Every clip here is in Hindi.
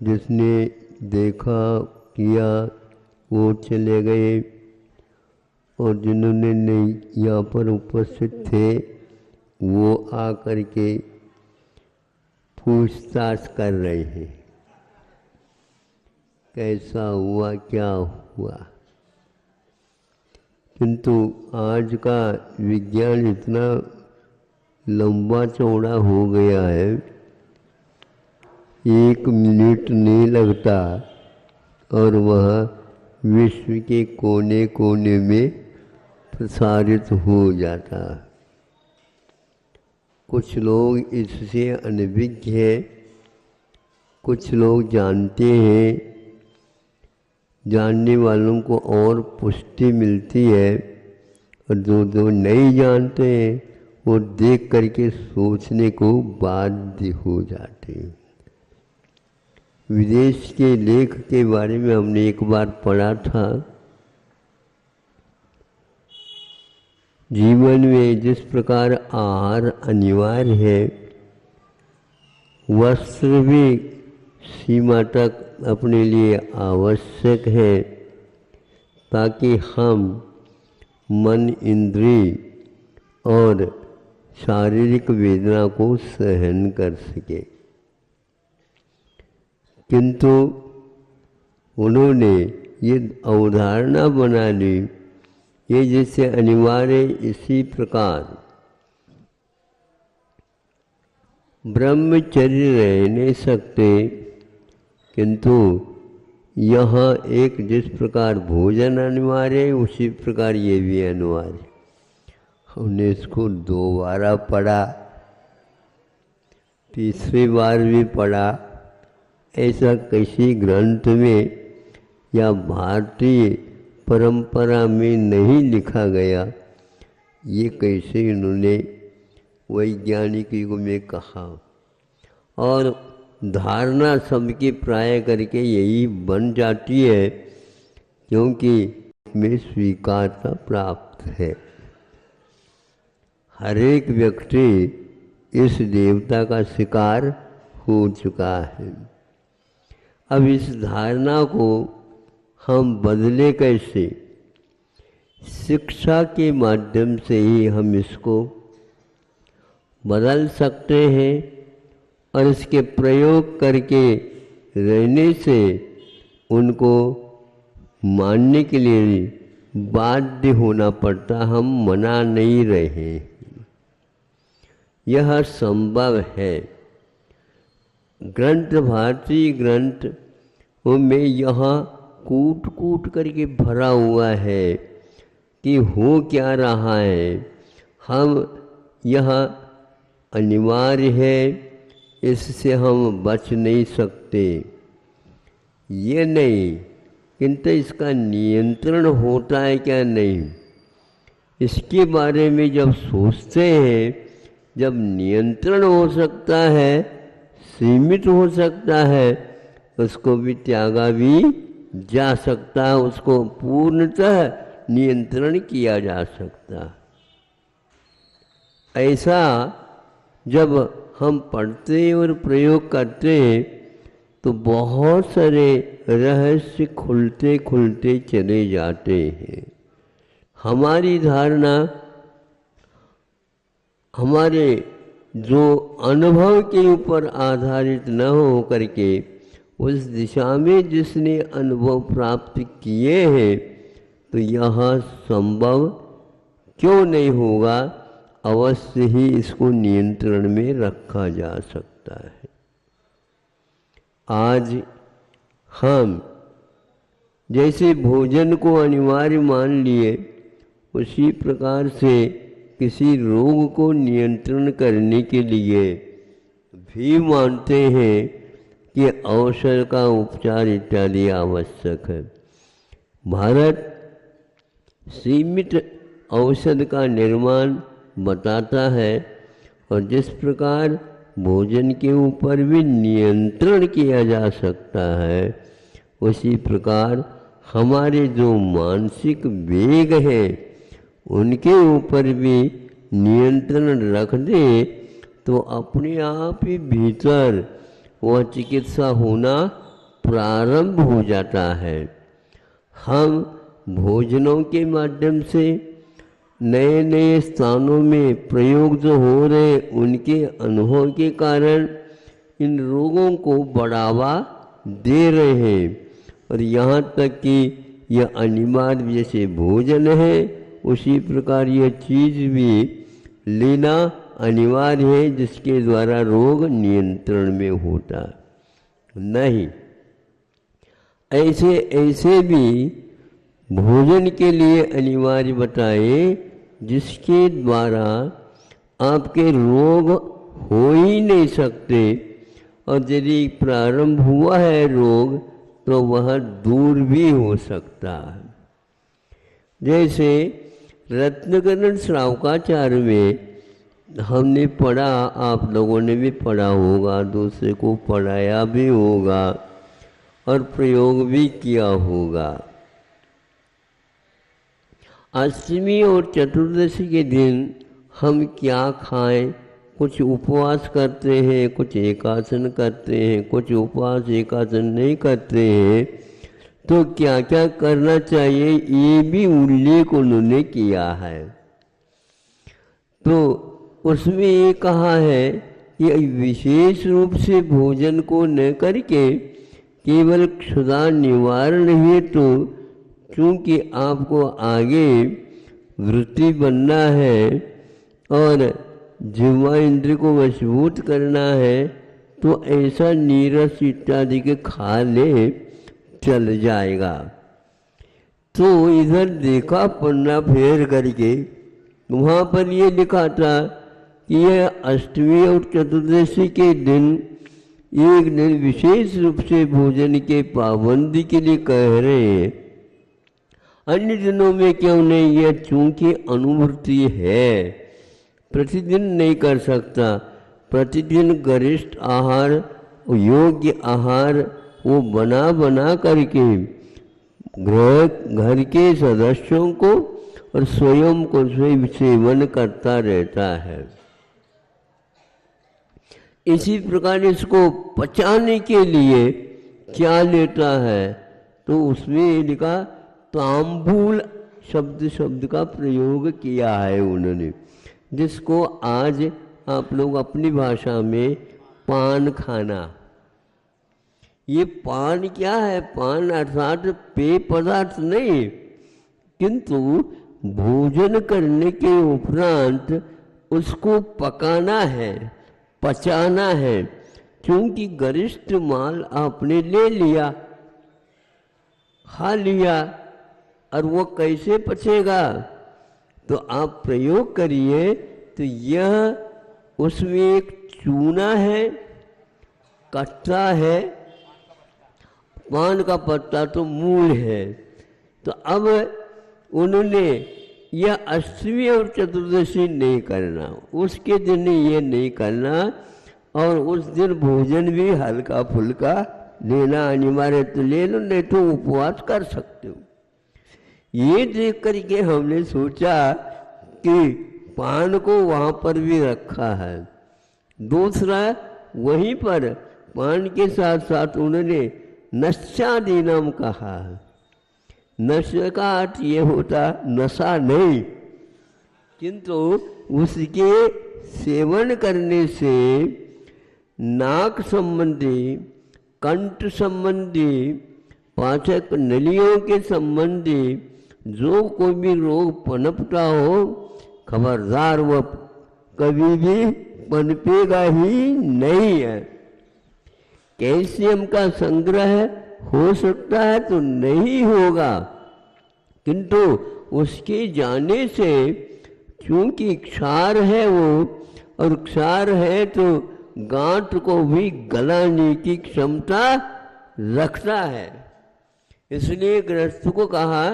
जिसने देखा किया वो चले गए, और जिन्होंने नहीं यहाँ पर उपस्थित थे वो आकर के पूछताछ कर रहे हैं, कैसा हुआ क्या हुआ। किंतु आज का विज्ञान इतना लंबा चौड़ा हो गया है, 1 मिनट नहीं लगता और वह विश्व के कोने कोने में प्रसारित हो जाता। कुछ लोग इससे अनभिज्ञ हैं, कुछ लोग जानते हैं, जानने वालों को और पुष्टि मिलती है, और जो नहीं जानते हैं वो देख करके सोचने को बाध्य हो जाते हैं। विदेश के लेख के बारे में हमने एक बार पढ़ा था, जीवन में जिस प्रकार आहार अनिवार्य है, वस्त्र भी सीमा तक अपने लिए आवश्यक है, ताकि हम मन, इंद्रिय और शारीरिक वेदना को सहन कर सके। किंतु उन्होंने ये अवधारणा बना ली, ये जैसे अनिवार्य, इसी प्रकार ब्रह्मचर्य रह नहीं सकते, किंतु यहाँ एक जिस प्रकार भोजन अनिवार्य है उसी प्रकार ये भी अनिवार्य। हमने इसको 2 बार पढ़ा, तीसरी बार भी पढ़ा। ऐसा किसी ग्रंथ में या भारतीय परंपरा में नहीं लिखा गया। ये कैसे इन्होंने वैज्ञानिक युग में कहा, और धारणा सबकी प्राय करके यही बन जाती है, क्योंकि इसमें स्वीकारता प्राप्त है। हर एक व्यक्ति इस देवता का शिकार हो चुका है। अब इस धारणा को हम बदले कैसे? शिक्षा के माध्यम से ही हम इसको बदल सकते हैं, और इसके प्रयोग करके रहने से उनको मानने के लिए बाध्य होना पड़ता। हम मना नहीं रहे, यह संभव है। ग्रंथ, भारतीय ग्रंथ में यहाँ कूट कूट करके भरा हुआ है कि हो क्या रहा है। हम यहाँ अनिवार्य है, इससे हम बच नहीं सकते, ये नहीं, किंतु इसका नियंत्रण होता है क्या नहीं, इसके बारे में जब सोचते हैं, जब नियंत्रण हो सकता है, सीमित हो सकता है, उसको भी त्यागा भी जा सकता है, उसको पूर्णतः नियंत्रण किया जा सकता है। ऐसा जब हम पढ़ते और प्रयोग करते हैं तो बहुत सारे रहस्य खुलते खुलते चले जाते हैं। हमारी धारणा हमारे जो अनुभव के ऊपर आधारित न हो करके उस दिशा में जिसने अनुभव प्राप्त किए हैं, तो यह संभव क्यों नहीं होगा? अवश्य ही इसको नियंत्रण में रखा जा सकता है। आज हम जैसे भोजन को अनिवार्य मान लिए, उसी प्रकार से किसी रोग को नियंत्रण करने के लिए भी मानते हैं कि औषध का उपचार इत्यादि आवश्यक है। भारत सीमित औषध का निर्माण बताता है, और जिस प्रकार भोजन के ऊपर भी नियंत्रण किया जा सकता है, उसी प्रकार हमारे जो मानसिक वेग हैं उनके ऊपर भी नियंत्रण रख दे तो अपने आप ही भीतर वह चिकित्सा होना प्रारंभ हो जाता है। हम भोजनों के माध्यम से नए नए स्थानों में प्रयोग जो हो रहे उनके अनुभव के कारण इन रोगों को बढ़ावा दे रहे हैं। और यहाँ तक कि यह अनिवार्य जैसे भोजन है उसी प्रकार यह चीज़ भी लेना अनिवार्य है, जिसके द्वारा रोग नियंत्रण में होता नहीं। ऐसे ऐसे भी भोजन के लिए अनिवार्य बताए जिसके द्वारा आपके रोग हो ही नहीं सकते, और यदि प्रारंभ हुआ है रोग तो वह दूर भी हो सकता है। जैसे रत्नकरण श्रावकाचार्य में हमने पढ़ा, आप लोगों ने भी पढ़ा होगा, दूसरे को पढ़ाया भी होगा और प्रयोग भी किया होगा। अष्टमी और चतुर्दशी के दिन हम क्या खाएं? कुछ उपवास करते हैं, कुछ एकादशन करते हैं, कुछ उपवास एकादशन नहीं करते हैं, तो क्या क्या करना चाहिए ये भी उल्लेख उन्होंने किया है। तो उसमें ये कहा है कि विशेष रूप से भोजन को न करके केवल क्षुधा निवारण हेतु, क्योंकि आपको आगे वृत्ति बनना है और जिह्वा इंद्र को मजबूत करना है, तो ऐसा नीरस इत्यादि के खा ले चल जाएगा। तो इधर देखा पन्ना फेर करके, वहाँ पर ये लिखा था कि यह अष्टमी और चतुर्दशी के दिन एक दिन विशेष रूप से भोजन के पाबंदी के लिए कह रहे हैं। अन्य दिनों में क्यों नहीं? यह चूंकि अनुभूति है, प्रतिदिन नहीं कर सकता। प्रतिदिन गरिष्ठ आहार, योग्य आहार वो बना बना करके घर के सदस्यों को और स्वयं को सेवन करता रहता है। इसी प्रकार इसको पचाने के लिए क्या लेता है? तो उसमें लिखा तांबूल शब्द का प्रयोग किया है उन्होंने, जिसको आज आप लोग अपनी भाषा में पान खाना। ये पान क्या है? पान अर्थात पेय पदार्थ नहीं, किंतु भोजन करने के उपरांत उसको पकाना है, पचाना है। क्योंकि गरिष्ठ माल आपने ले लिया, खा लिया, और वो कैसे पचेगा? तो आप प्रयोग करिए। तो यह उसमें एक चूना है, कट्टा है, पान का पत्ता तो मूल है। तो अब उन्होंने यह अष्टमी और चतुर्दशी नहीं करना, उसके दिन ये नहीं करना, और उस दिन भोजन भी हल्का फुल्का लेना अनिवार्य, तो ले लो, नहीं तो उपवास कर सकते हो। ये देख करके हमने सोचा कि पान को वहाँ पर भी रखा है। दूसरा, वहीं पर पान के साथ साथ उन्होंने नश्चादीनम कहा है। नशे का अर्थ ये होता नशा नहीं, किंतु उसके सेवन करने से नाक संबंधी, कंठ संबंधी, पाचक नलियों के संबंधी जो कोई भी रोग पनपता हो, खबरदार वह कभी भी पनपेगा ही नहीं है। कैल्शियम का संग्रह हो सकता है तो नहीं होगा, किंतु उसके जाने से, क्योंकि क्षार है वो, और क्षार है तो गांठ को भी गलाने की क्षमता रखता है। इसलिए गृहस्थ को कहा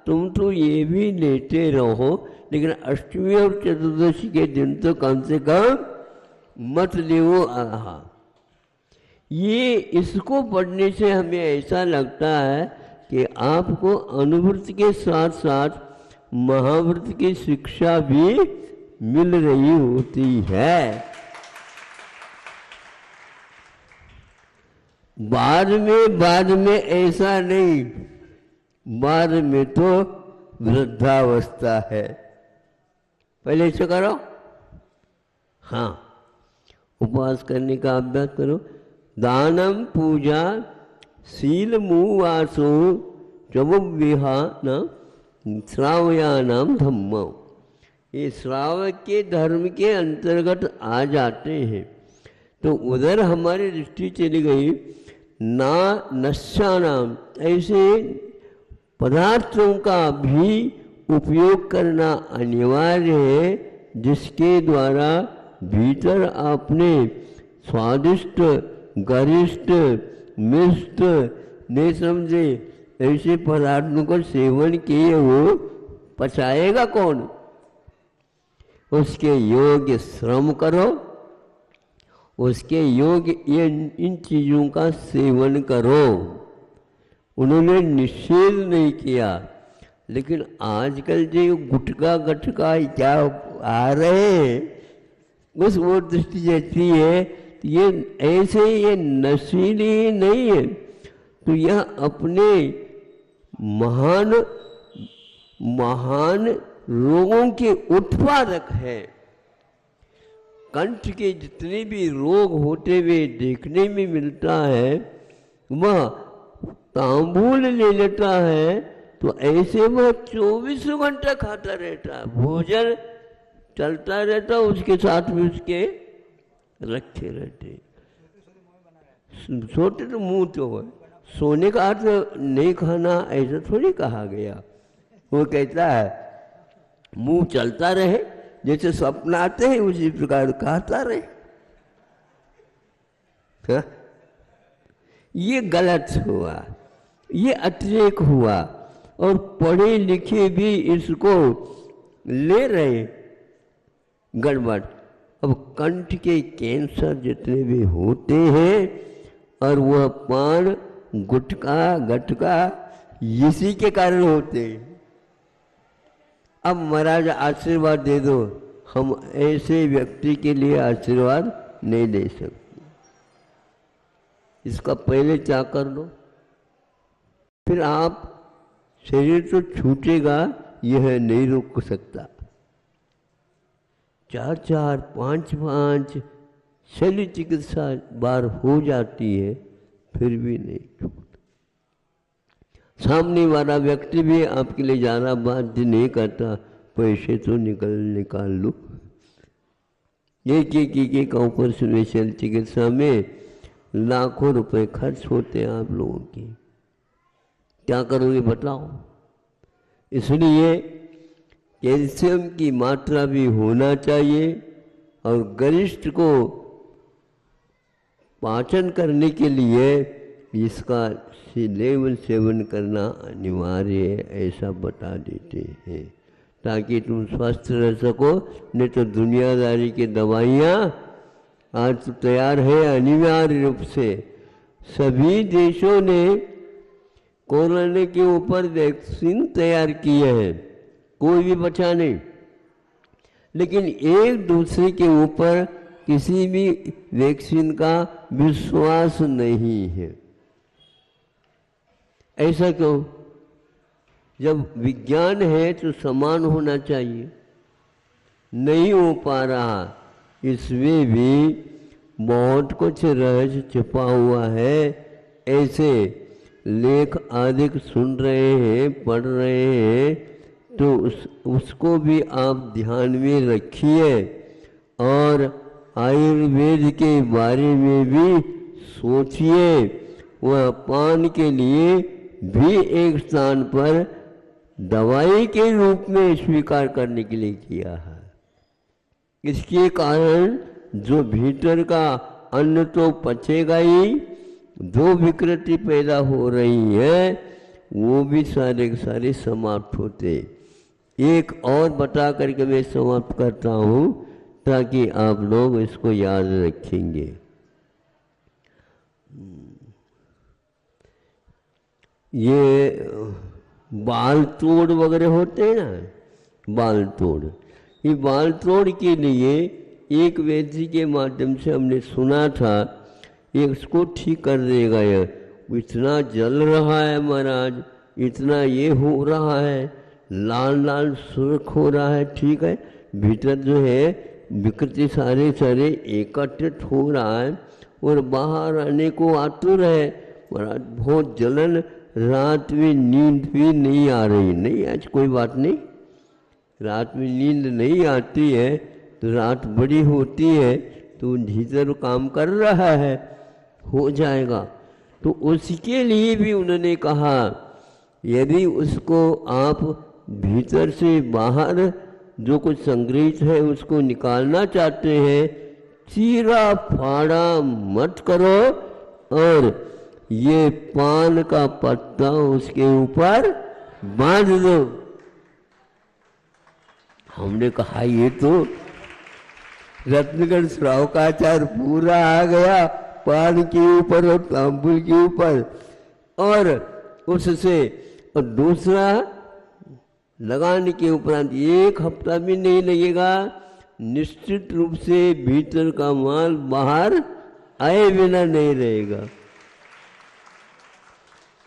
तुम तो ये भी लेते रहो, लेकिन अष्टमी और चतुर्दशी के दिन तो कम से कम मत लेवो आहा। ये इसको पढ़ने से हमें ऐसा लगता है कि आपको अनुभूति के साथ साथ महाव्रत की शिक्षा भी मिल रही होती है। बाद में ऐसा नहीं, बाद में तो वृद्धावस्था है। पहले से करो। हाँ, उपवास करने का अभ्यास करो। दानम पूजा शील मुवासो चमुविहान श्रावयानाम धम्म, ये श्रावक के धर्म के अंतर्गत आ जाते हैं। तो उधर हमारी दृष्टि चली गई। ना नश्यानाम, ऐसे पदार्थों का भी उपयोग करना अनिवार्य है जिसके द्वारा भीतर आपने स्वादिष्ट, गरिष्ठ, मिष्ट नहीं समझे ऐसे पदार्थों का सेवन किए, वो पचाएगा कौन? उसके योग्य श्रम करो, उसके योग्य ये इन चीज़ों का सेवन करो। उन्होंने निषेध नहीं किया, लेकिन आजकल जो गुटखा गटका क्या आ रहे हैं उस वो दृष्टि जाती है, तो ये ऐसे ये नशीली नहीं है। तो यह अपने महान महान रोगों के उत्पादक है। कंठ के जितने भी रोग होते हुए देखने में मिलता है, वह तांबूल ले लेता है तो ऐसे वह 24 घंटा खाता रहता है, भोजन चलता रहता, उसके साथ में उसके रखे रहते। सोते तो मुंह तो है, सोने का अर्थ नहीं खाना ऐसा थोड़ी कहा गया। वो कहता है मुंह चलता रहे, जैसे स्वप्न आते हैं उसी प्रकार कहता रहे। हाँ? ये गलत हुआ, ये अतिरेक हुआ, और पढ़े लिखे भी इसको ले रहे गड़बड़। अब कंठ के कैंसर जितने भी होते हैं, और वह पान गुटखा गटका इसी के कारण होते हैं। अब महाराज आशीर्वाद दे दो, हम ऐसे व्यक्ति के लिए आशीर्वाद नहीं दे सकते। इसका पहले क्या कर लो, फिर आप शरीर तो छूटेगा, यह नहीं रुक सकता। 4-4, 5-5 शल्य चिकित्सा बार हो जाती है, फिर भी नहीं छूटता। सामने वाला व्यक्ति भी आपके लिए ज़्यादा बाध्य नहीं करता, पैसे तो निकाल लो। एक ऑपरेशन में शल्य चिकित्सा में लाखों रुपए खर्च होते हैं आप लोगों की, क्या करोगे बताओ? इसलिए कैल्शियम की मात्रा भी होना चाहिए, और गरिष्ठ को पाचन करने के लिए इसका लेवल सेवन करना अनिवार्य है, ऐसा बता देते हैं, ताकि तुम स्वस्थ रह सको। नहीं तो दुनियादारी की दवाइयाँ आज तो तैयार है अनिवार्य रूप से। सभी देशों ने कोरोना के ऊपर वैक्सीन तैयार किए हैं, कोई भी बचा नहीं, लेकिन एक दूसरे के ऊपर किसी भी वैक्सीन का विश्वास नहीं है। ऐसा क्यों? जब विज्ञान है तो समान होना चाहिए, नहीं हो पा रहा। इसमें भी बहुत कुछ रहस्य छिपा हुआ है। ऐसे लेख आदि सुन रहे हैं, पढ़ रहे हैं, तो उसको भी आप ध्यान में रखिए, और आयुर्वेद के बारे में भी सोचिए। वह पान के लिए भी एक स्थान पर दवाई के रूप में स्वीकार करने के लिए किया है। इसके कारण जो भीतर का अन्न तो पचेगा ही, जो विकृति पैदा हो रही है वो भी सारे के सारे समाप्त होते। एक और बता करके मैं समाप्त करता हूँ, ताकि आप लोग इसको याद रखेंगे। ये बाल तोड़ वगैरह होते हैं ना, बाल तोड़, ये बाल तोड़ के लिए एक वैद्य के माध्यम से हमने सुना था, इसको ठीक कर देगा। यह इतना जल रहा है महाराज, इतना ये हो रहा है, लाल लाल सुर्ख हो रहा है, ठीक है, भीतर जो है विकृति सारे सारे एकत्रित हो रहा है और बाहर आने को आतुर है महाराज। बहुत जलन, रात में नींद भी नहीं आ रही। नहीं, आज कोई बात नहीं, रात में नींद नहीं आती है तो रात बड़ी होती है तो भीतर काम कर रहा है, हो जाएगा। तो उसके लिए भी उन्होंने कहा यदि उसको आप भीतर से बाहर जो कुछ संग्रहित है उसको निकालना चाहते हैं, चीरा फाड़ा मत करो और ये पान का पत्ता उसके ऊपर बांध दो। हमने कहा ये तो रत्नगढ़ श्रावकाचार पूरा आ गया पान के ऊपर और तांबुल के ऊपर, और उससे और दूसरा लगाने के उपरांत 1 हफ्ता भी नहीं लगेगा, निश्चित रूप से भीतर का माल बाहर आए बिना नहीं रहेगा।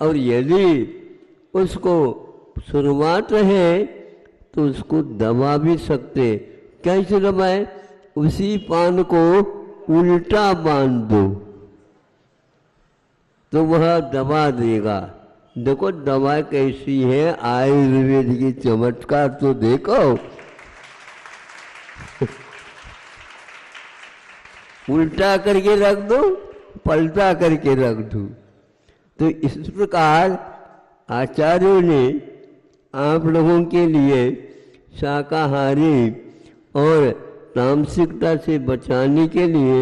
और यदि उसको शुरुआत है तो उसको दबा भी सकते। कैसे दबाए? उसी पान को उल्टा बांध दो तो वह दबा देगा। देखो दवा कैसी है, आयुर्वेद की चमत्कार तो देखो। उल्टा करके रख दो, पलटा करके रख दो। तो इस प्रकार आचार्यों ने आप लोगों के लिए शाकाहारी और तामसिकता से बचाने के लिए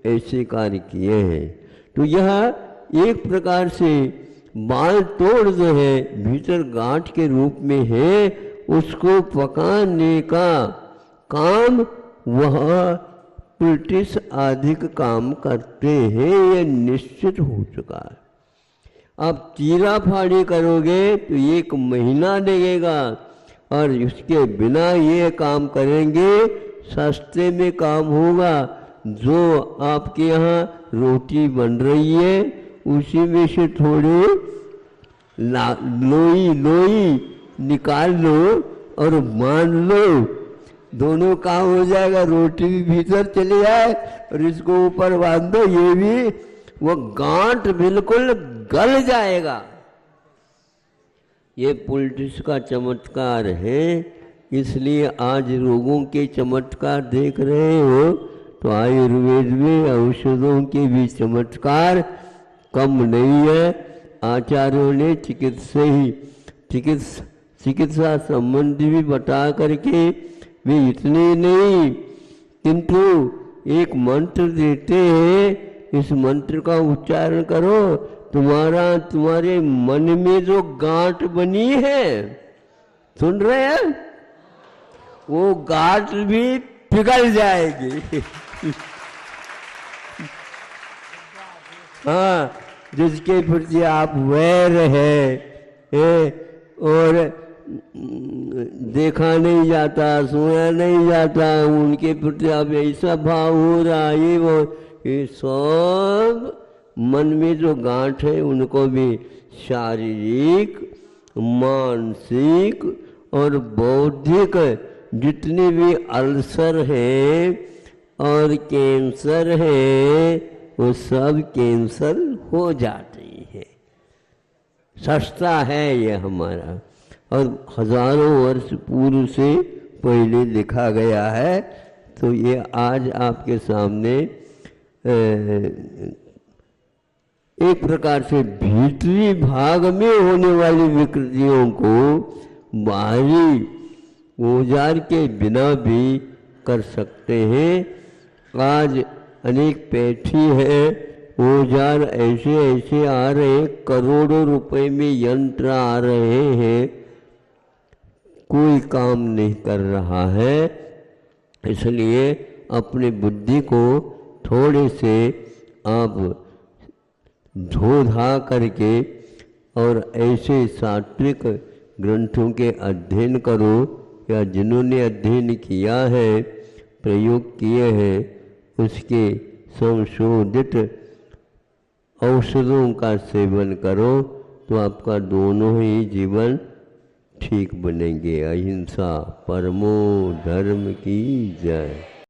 ऐसे कार्य किए हैं। तो यह एक प्रकार से बाल तोड़ जो है भीतर गांठ के रूप में है, उसको पकाने का काम वह ब्रिटिश अधिक काम करते हैं, यह निश्चित हो चुका है। आप चीरा फाड़ी करोगे तो 1 महीना लगेगा और इसके बिना ये काम करेंगे सस्ते में काम होगा। जो आपके यहाँ रोटी बन रही है उसी में से थोड़े लोई निकाल लो और मान लो, दोनों काम हो जाएगा। रोटी भी भीतर चले जाए और इसको ऊपर बांध दो, ये भी वो गांठ बिल्कुल गल जाएगा। ये पुलिस का चमत्कार है, इसलिए आज रोगों के चमत्कार देख रहे हो तो आयुर्वेद में औषधों के भी चमत्कार कम नहीं है। आचार्यों ने चिकित्सा संबंधी भी बता करके वे इतने नहीं किंतु एक मंत्र देते हैं, इस मंत्र का उच्चारण करो, तुम्हारे मन में जो गांठ बनी है, सुन रहे हैं, वो गांठ भी पिघल जाएगी। हाँ, जिसके प्रति आप वैर है और देखा नहीं जाता, सुना नहीं जाता, उनके प्रति अब ऐसा भाव हो रहा है, ये सब मन में जो गांठ है उनको भी शारीरिक, मानसिक और बौद्धिक जितने भी अल्सर हैं और कैंसर है वो सब कैंसर हो जाते हैं। सस्ता है ये हमारा और हजारों वर्ष पूर्व से पहले लिखा गया है। तो ये आज आपके सामने एक प्रकार से भीतरी भाग में होने वाली विकृतियों को बाहरी औजार के बिना भी कर सकते हैं। आज अनेक पैठी है, औजार ऐसे ऐसे आ रहे हैं, करोड़ों रुपए में यंत्र आ रहे हैं, कोई काम नहीं कर रहा है। इसलिए अपनी बुद्धि को थोड़े से आप धो धा करके और ऐसे सात्विक ग्रंथों के अध्ययन करो, या जिन्होंने अध्ययन किया है, प्रयोग किए हैं, उसके संशोधित औषधों का सेवन करो तो आपका दोनों ही जीवन ठीक बनेंगे। अहिंसा परमो धर्म की जय।